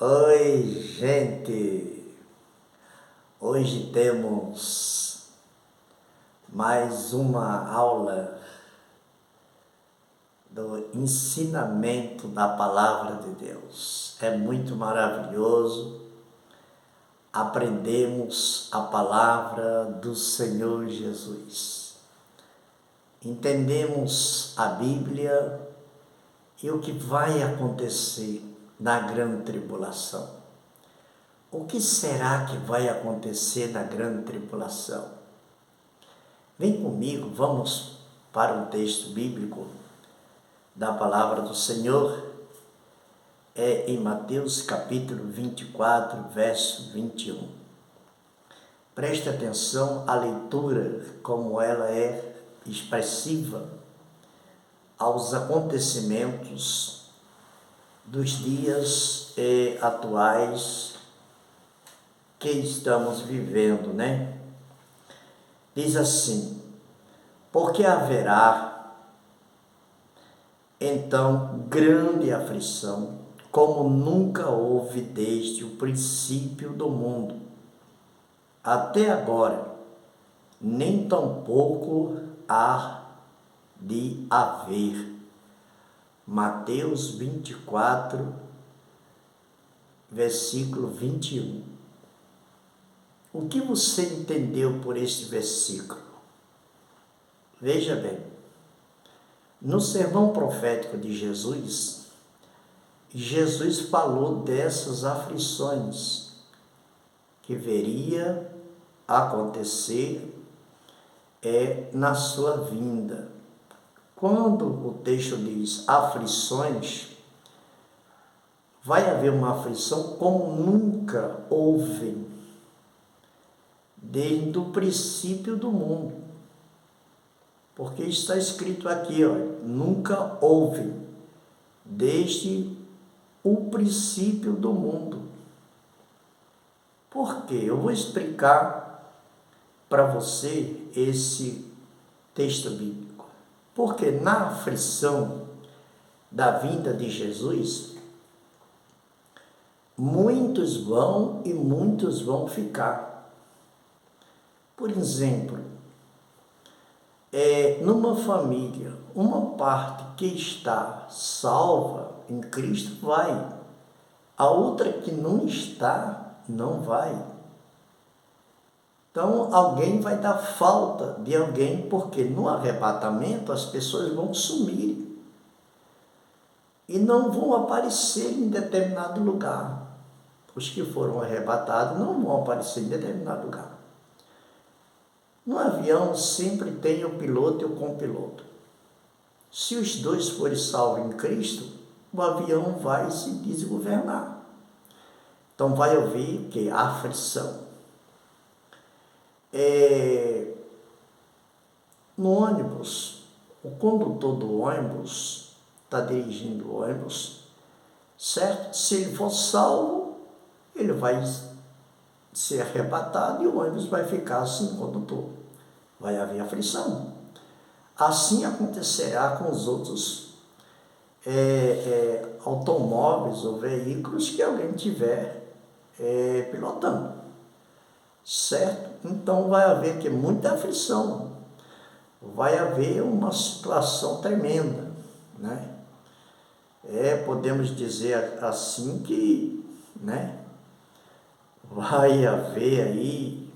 Oi, gente! Hoje temos mais uma aula do ensinamento da Palavra de Deus. É muito maravilhoso aprendermos a Palavra do Senhor Jesus. Entendemos a Bíblia e o que vai acontecer na grande tribulação. O que será que vai acontecer na grande tribulação? Vem comigo, vamos para um texto bíblico da palavra do Senhor. É em Mateus capítulo 24, verso 21. Preste atenção à leitura, como ela é expressiva aos acontecimentos dos dias atuais que estamos vivendo, né? Diz assim: porque haverá então grande aflição, como nunca houve desde o princípio do mundo até agora, nem tampouco há de haver. Mateus 24, versículo 21. O que você entendeu por este versículo? Veja bem, no sermão profético de Jesus, Jesus falou dessas aflições que veria acontecer na sua vinda. Quando o texto diz aflições, vai haver uma aflição como nunca houve desde o princípio do mundo. Porque está escrito aqui, nunca houve desde o princípio do mundo. Por quê? Eu vou explicar para você esse texto bíblico. Porque na aflição da vinda de Jesus, muitos vão e muitos vão ficar. Por exemplo, numa família, uma parte que está salva em Cristo vai, a outra que não está, não vai. Então, alguém vai dar falta de alguém, porque no arrebatamento as pessoas vão sumir e não vão aparecer em determinado lugar. Os que foram arrebatados não vão aparecer em determinado lugar. No avião sempre tem o piloto e o copiloto. Se os dois forem salvos em Cristo, o avião vai se desgovernar. Então vai haver o que? Aflição. No ônibus, o condutor do ônibus está dirigindo o ônibus, certo? Se ele for salvo, ele vai ser arrebatado e o ônibus vai ficar sem condutor. Vai haver aflição. Assim acontecerá com os outros automóveis ou veículos que alguém tiver pilotando, certo? Então vai haver que muita aflição, vai haver uma situação tremenda, né? Podemos dizer assim que, né, vai haver aí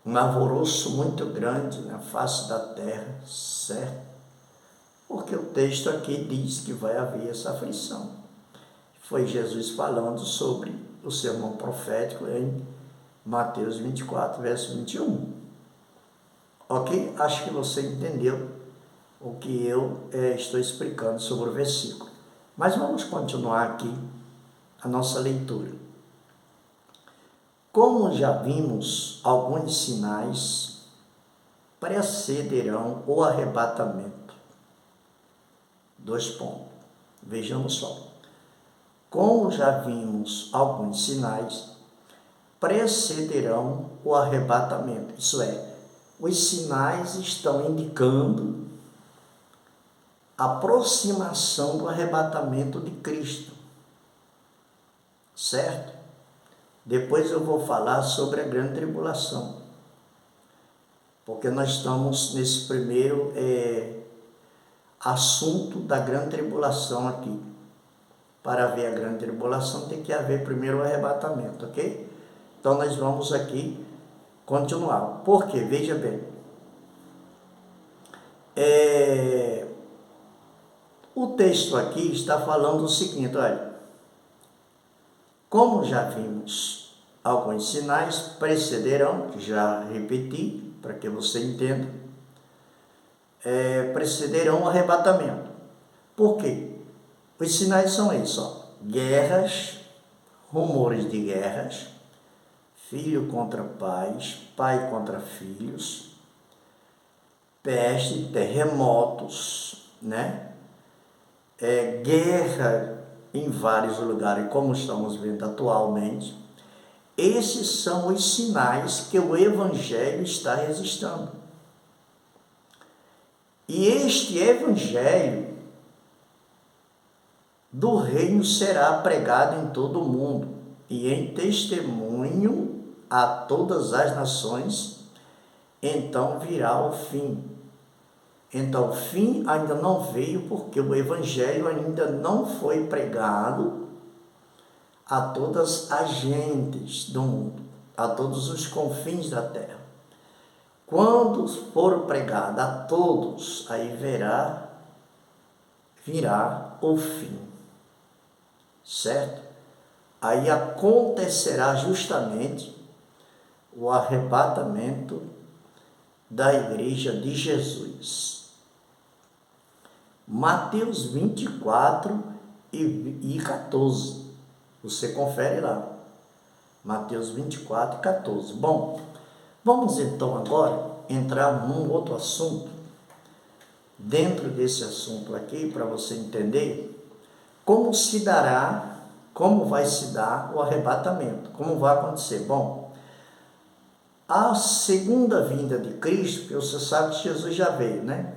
um alvoroço muito grande na face da terra, certo? Porque o texto aqui diz que vai haver essa aflição. Foi Jesus falando sobre o sermão profético em Mateus 24, verso 21. Ok? Acho que você entendeu o que eu estou explicando sobre o versículo. Mas vamos continuar aqui a nossa leitura. Como já vimos, alguns sinais precederão o arrebatamento. 2 pontos. Vejamos só. Como já vimos, alguns sinais precederão o arrebatamento. Isso é, os sinais estão indicando aproximação do arrebatamento de Cristo, certo? Depois eu vou falar sobre a grande tribulação, porque nós estamos nesse primeiro assunto da grande tribulação aqui. Para haver a grande tribulação tem que haver primeiro o arrebatamento, ok? Então nós vamos aqui continuar. Por quê? Veja bem. O texto aqui está falando o seguinte, olha. Como já vimos, alguns sinais precederão, que já repeti, para que você entenda, precederão o arrebatamento. Por quê? Os sinais são esses, ó: guerras, rumores de guerras, filho contra pais, pai contra filhos, peste, terremotos, né? Guerra em vários lugares, como estamos vendo atualmente. Esses são os sinais que o Evangelho está registrando. E este Evangelho do reino será pregado em todo o mundo e em testemunho a todas as nações, então virá o fim. Então o fim ainda não veio, porque o Evangelho ainda não foi pregado a todas as gentes do mundo, a todos os confins da terra. Quando for pregado a todos, aí virá o fim, certo? Aí acontecerá justamente o arrebatamento da igreja de Jesus. Mateus 24 e 14. Você confere lá. Mateus 24 e 14. Bom, vamos então agora entrar num outro assunto. Dentro desse assunto aqui, para você entender como vai se dar o arrebatamento, como vai acontecer. Bom, a segunda vinda de Cristo, que você sabe que Jesus já veio, né?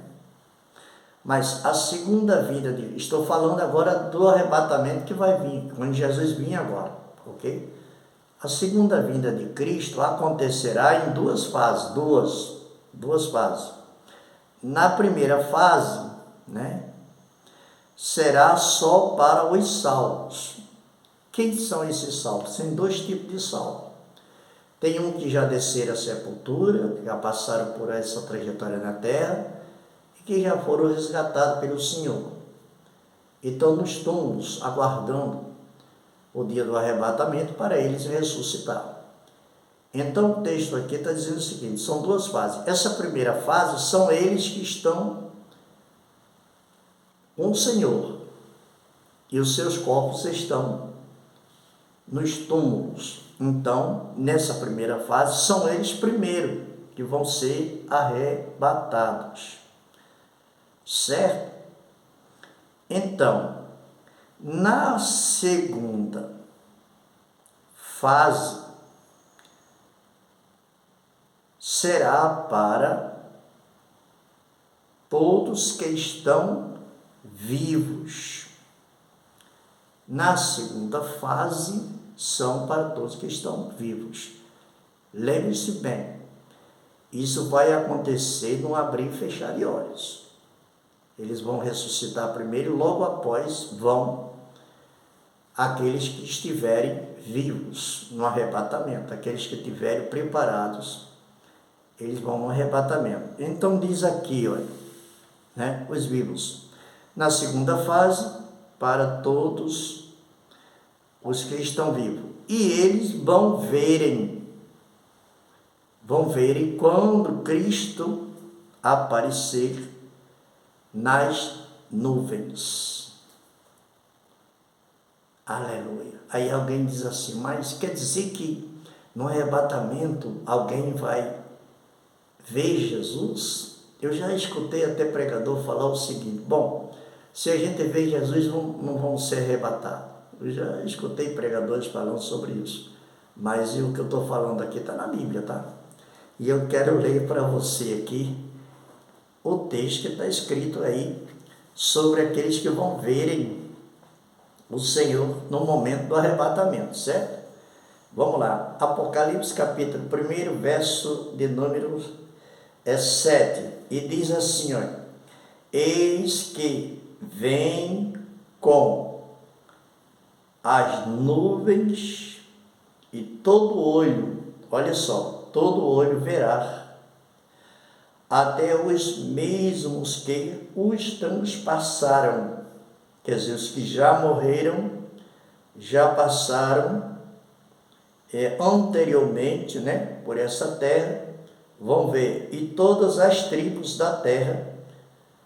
Mas a segunda vinda estou falando agora do arrebatamento que vai vir, quando Jesus vir agora, ok? A segunda vinda de Cristo acontecerá em duas fases, duas fases. Na primeira fase, né, será só para os salvos. Quem são esses salvos? Tem dois tipos de salvos. Tem um que já desceram a sepultura, já passaram por essa trajetória na terra, que já foram resgatados pelo Senhor e estão nos túmulos aguardando o dia do arrebatamento para eles ressuscitar. Então o texto aqui está dizendo o seguinte: são duas fases. Essa primeira fase são eles que estão com o Senhor e os seus corpos estão nos túmulos. Então, nessa primeira fase, são eles primeiro que vão ser arrebatados. Certo? Então, na segunda fase, será para todos que estão vivos. Na segunda fase, são para todos que estão vivos. Lembre-se bem, isso vai acontecer no abrir e fechar de olhos. Eles vão ressuscitar primeiro, logo após vão aqueles que estiverem vivos no arrebatamento, aqueles que estiverem preparados, eles vão no arrebatamento. Então diz aqui, olha, né, os vivos. Na segunda fase, para todos os que estão vivos. E eles vão verem quando Cristo aparecer nas nuvens. Aleluia. Aí alguém diz assim: mas quer dizer que no arrebatamento alguém vai ver Jesus? Eu já escutei até pregador falar o seguinte: bom, se a gente vê Jesus, não vamos ser arrebatados. Eu já escutei pregadores falando sobre isso. Mas o que eu estou falando aqui está na Bíblia, tá? E eu quero ler para você aqui o texto que está escrito aí sobre aqueles que vão verem o Senhor no momento do arrebatamento, certo? Vamos lá, Apocalipse capítulo 1, verso de número 7, e diz assim, ó: eis que vem com as nuvens, e todo olho, olha só, todo olho verá, até os mesmos que os transpassaram, quer dizer, os que já morreram, já passaram anteriormente, né, por essa terra, vão ver, e todas as tribos da terra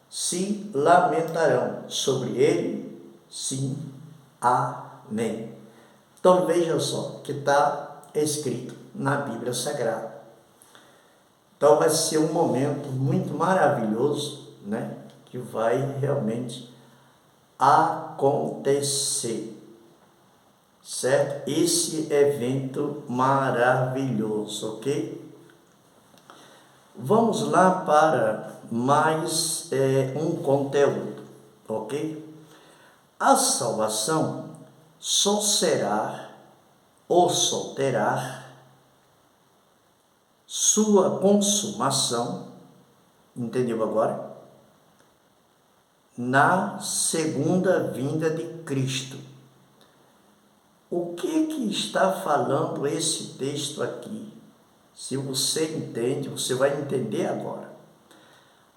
se lamentarão sobre ele, sim, amém. Então veja só que está escrito na Bíblia Sagrada. Então vai ser um momento muito maravilhoso, né, que vai realmente acontecer, certo? Esse evento maravilhoso, ok? Vamos lá para mais um conteúdo, ok? A salvação só será ou só terá sua consumação, entendeu agora? Na segunda vinda de Cristo. O que está falando esse texto aqui? Se você entende, você vai entender agora.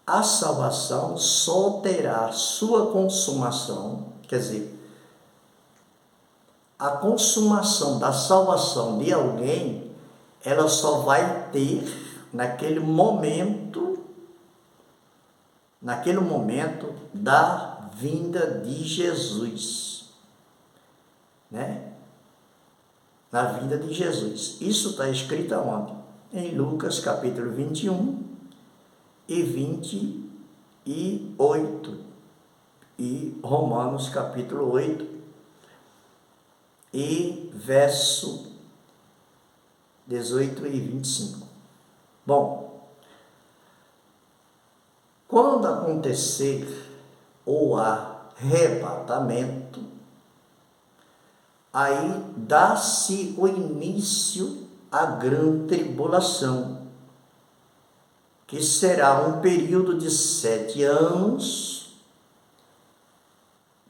A salvação só terá sua consumação, quer dizer, a consumação da salvação de alguém, ela só vai ter naquele momento da vinda de Jesus, né? Na vinda de Jesus. Isso está escrito aonde? Em Lucas capítulo 21 e 28 e Romanos capítulo 8 e verso 18 e 25. Bom, quando acontecer o arrebatamento, aí dá-se o início à grande tribulação, que será um período de 7 anos,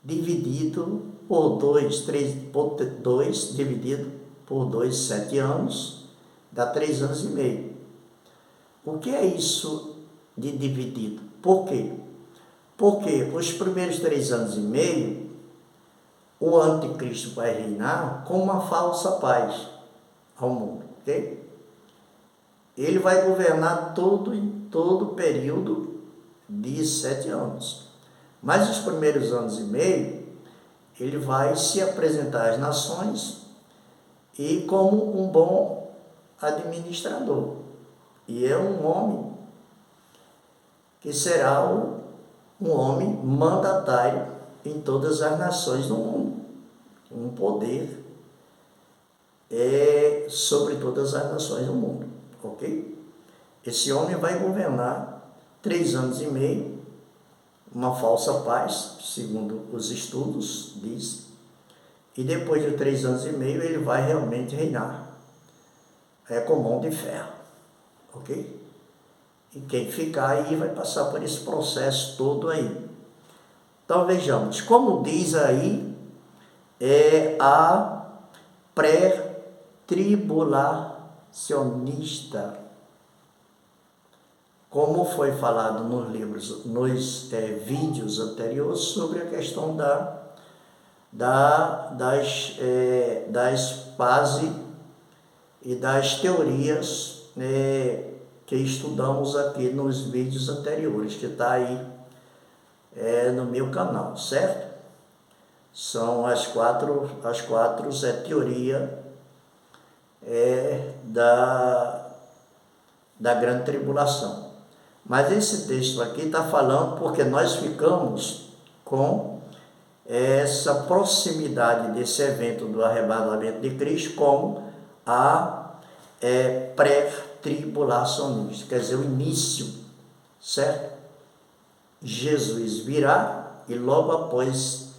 dividido por 2, dividido por 2, 7 anos, dá 3 anos e meio. O que é isso de dividido? Por quê? Porque os primeiros 3 anos e meio, o anticristo vai reinar com uma falsa paz ao mundo, ok? Ele vai governar todo o período de 7 anos. Mas os primeiros anos e meio, ele vai se apresentar às nações e como um bom administrador. E é um homem que será um homem mandatário em todas as nações do mundo. Um poder sobre todas as nações do mundo, ok? Esse homem vai governar 3 anos e meio, uma falsa paz, segundo os estudos diz, e depois de 3 anos e meio ele vai realmente reinar, com mão de ferro, ok? E quem ficar aí vai passar por esse processo todo aí. Então vejamos, como diz aí, é a pré-tribulacionista, como foi falado nos livros, nos vídeos anteriores sobre a questão das bases e das teorias que estudamos aqui nos vídeos anteriores, que está aí no meu canal, certo? São as quatro teoria da grande tribulação. Mas esse texto aqui está falando porque nós ficamos com essa proximidade desse evento do arrebatamento de Cristo como a pré-tribulacionista, quer dizer, o início, certo? Jesus virá, e logo após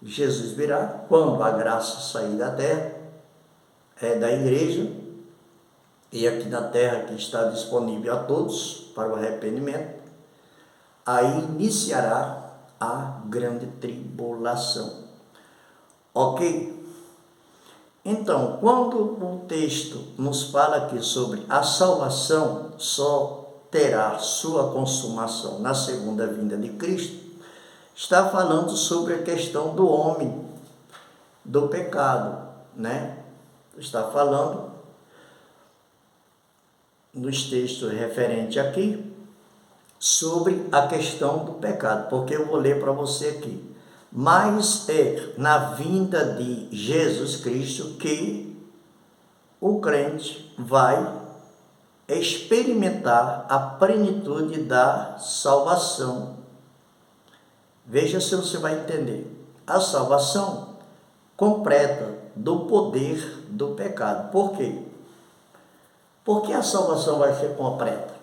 Jesus virá, quando a graça sair da terra, da igreja, e aqui na terra que está disponível a todos para o arrependimento, aí iniciará a grande tribulação. Ok? Então, quando o texto nos fala aqui sobre a salvação só terá sua consumação na segunda vinda de Cristo, está falando sobre a questão do homem, do pecado, né? Está falando nos textos referentes aqui sobre a questão do pecado, porque eu vou ler para você aqui. Mas é na vinda de Jesus Cristo que o crente vai experimentar a plenitude da salvação. Veja se você vai entender. A salvação completa do poder do pecado. Por quê? Por que a salvação vai ser completa?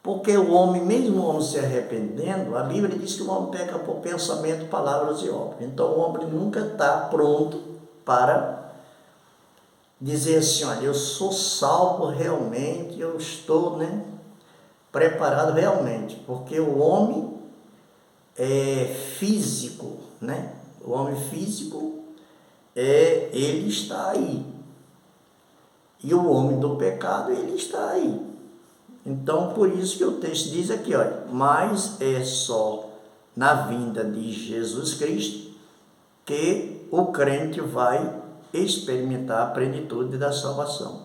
Porque o homem, mesmo o homem se arrependendo, a Bíblia diz que o homem peca por pensamento, palavras e obras. Então o homem nunca está pronto para dizer assim, olha, eu sou salvo realmente, eu estou, preparado realmente. Porque o homem é físico, O homem físico, ele está aí. E o homem do pecado, ele está aí. Então, por isso que o texto diz aqui, olha, mas é só na vinda de Jesus Cristo que o crente vai experimentar a plenitude da salvação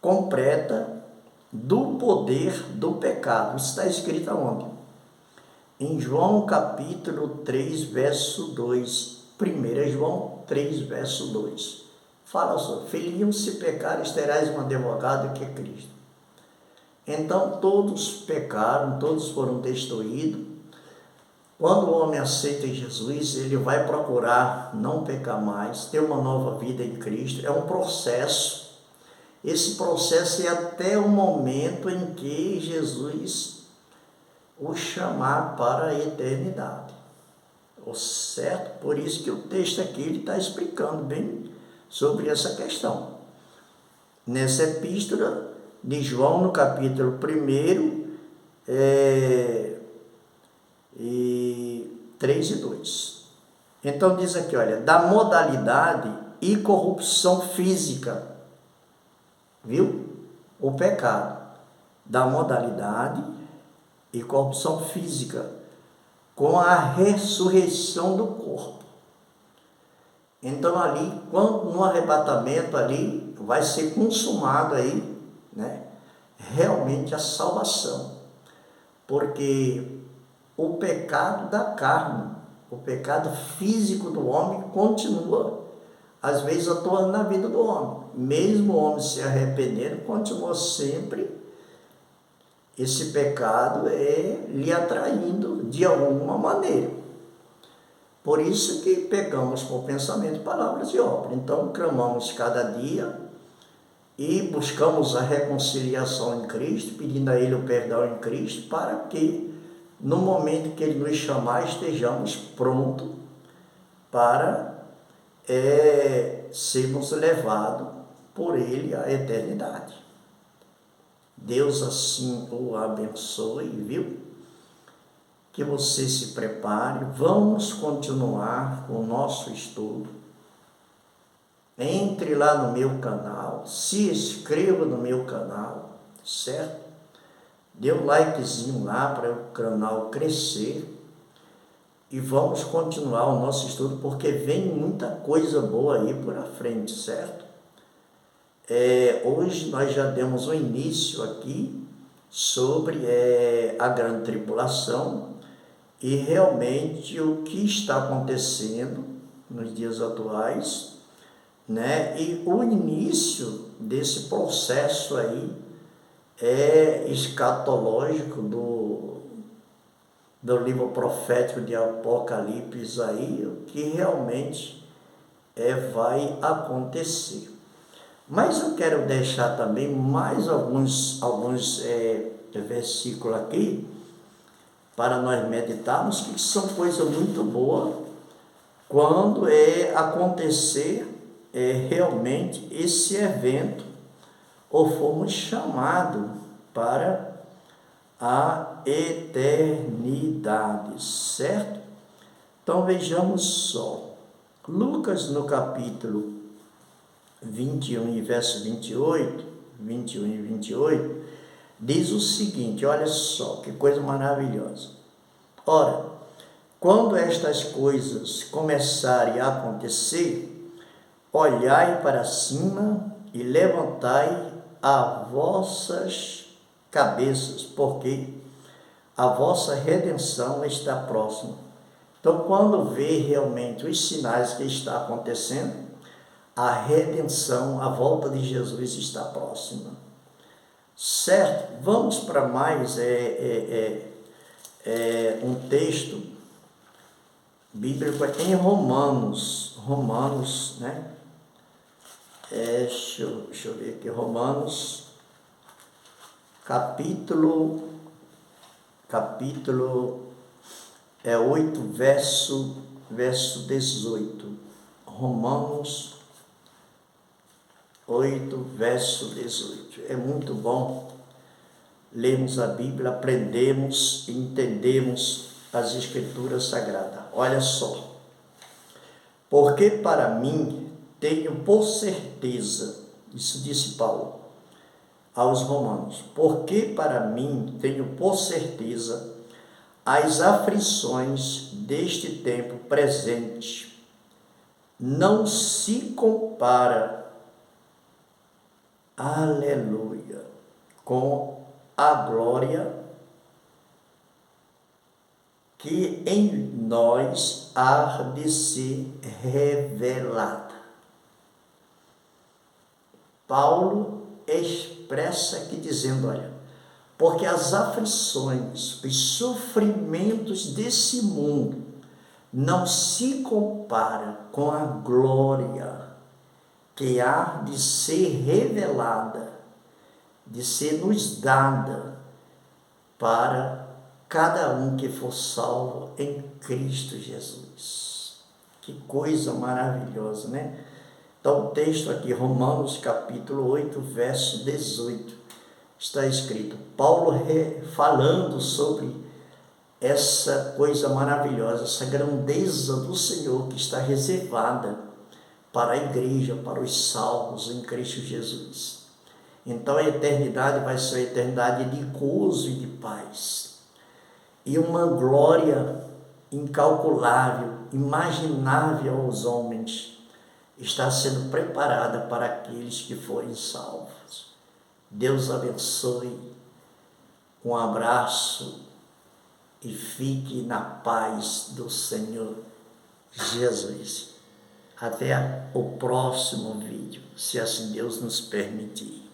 completa do poder do pecado. Isso está escrito aonde? Em João capítulo 3, verso 2. 1 João 3, verso 2. Fala só, filhinho, se pecares, terás um advogado que é Cristo. Então todos pecaram, todos foram destruídos. Quando o homem aceita Jesus, ele vai procurar não pecar mais, ter uma nova vida em Cristo. É um processo. Esse processo é até o momento em que Jesus o chamar para a eternidade. Certo? Por isso que o texto aqui está explicando bem sobre essa questão. Nessa epístola de João, no capítulo 1, 3 e 2. Então diz aqui, olha, da modalidade e corrupção física, viu? O pecado, da modalidade e corrupção física, com a ressurreição do corpo. Então ali, quando no arrebatamento ali, vai ser consumado aí, realmente a salvação. Porque o pecado da carne, o pecado físico do homem continua, às vezes, atuando na vida do homem. Mesmo o homem se arrependendo, continua sempre esse pecado lhe atraindo de alguma maneira. Por isso que pecamos com pensamento, palavras e obras. Então, clamamos cada dia e buscamos a reconciliação em Cristo, pedindo a Ele o perdão em Cristo, para que, no momento que Ele nos chamar, estejamos prontos para sermos levados por Ele à eternidade. Deus assim o abençoe, viu? Que você se prepare. Vamos continuar com o nosso estudo. Entre lá no meu canal, se inscreva no meu canal, certo? Dê um likezinho lá para o canal crescer. E vamos continuar o nosso estudo, porque vem muita coisa boa aí por a frente, certo? Hoje nós já demos um início aqui sobre a grande tribulação e realmente o que está acontecendo nos dias atuais, E o início desse processo aí escatológico do livro profético de Apocalipse aí, o que realmente vai acontecer. Mas eu quero deixar também mais alguns versículos aqui, para nós meditarmos, que são coisas muito boas quando acontecer realmente esse evento, ou fomos chamados para a eternidade, certo? Então vejamos só, Lucas no capítulo 21 e verso 21 e 28, diz o seguinte, olha só, que coisa maravilhosa. Ora, quando estas coisas começarem a acontecer, olhai para cima e levantai as vossas cabeças, porque a vossa redenção está próxima. Então, quando vê realmente os sinais que está acontecendo, a redenção, a volta de Jesus está próxima. Certo? Vamos para mais um texto bíblico em Romanos, né? Deixa eu ver aqui, Romanos, capítulo 8, verso 18. Romanos 8, verso 18. É muito bom lermos a Bíblia, aprendemos e entendemos as Escrituras Sagradas. Olha só. Porque para mim tenho por certeza, isso disse Paulo aos Romanos, porque para mim tenho por certeza as aflições deste tempo presente não se compara, aleluia, com a glória que em nós há de ser revelada. Paulo expressa aqui dizendo, olha, porque as aflições, os sofrimentos desse mundo não se compara com a glória que há de ser revelada, de ser nos dada para cada um que for salvo em Cristo Jesus. Que coisa maravilhosa, né? Então o texto aqui, Romanos capítulo 8, verso 18, está escrito, Paulo falando sobre essa coisa maravilhosa, essa grandeza do Senhor que está reservada para a igreja, para os salvos em Cristo Jesus. Então a eternidade vai ser uma eternidade de gozo e de paz. E uma glória incalculável, imaginável aos homens, está sendo preparada para aqueles que forem salvos. Deus abençoe, um abraço e fique na paz do Senhor Jesus. Até o próximo vídeo, se assim Deus nos permitir.